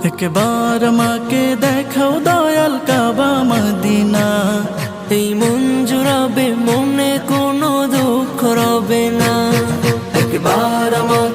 একবার আমাকে দেখাও দয়াল কাবা মদিনা, এই মন জুড়াবে, মনে কোনো দুঃখ রবে না। একবার আমাকে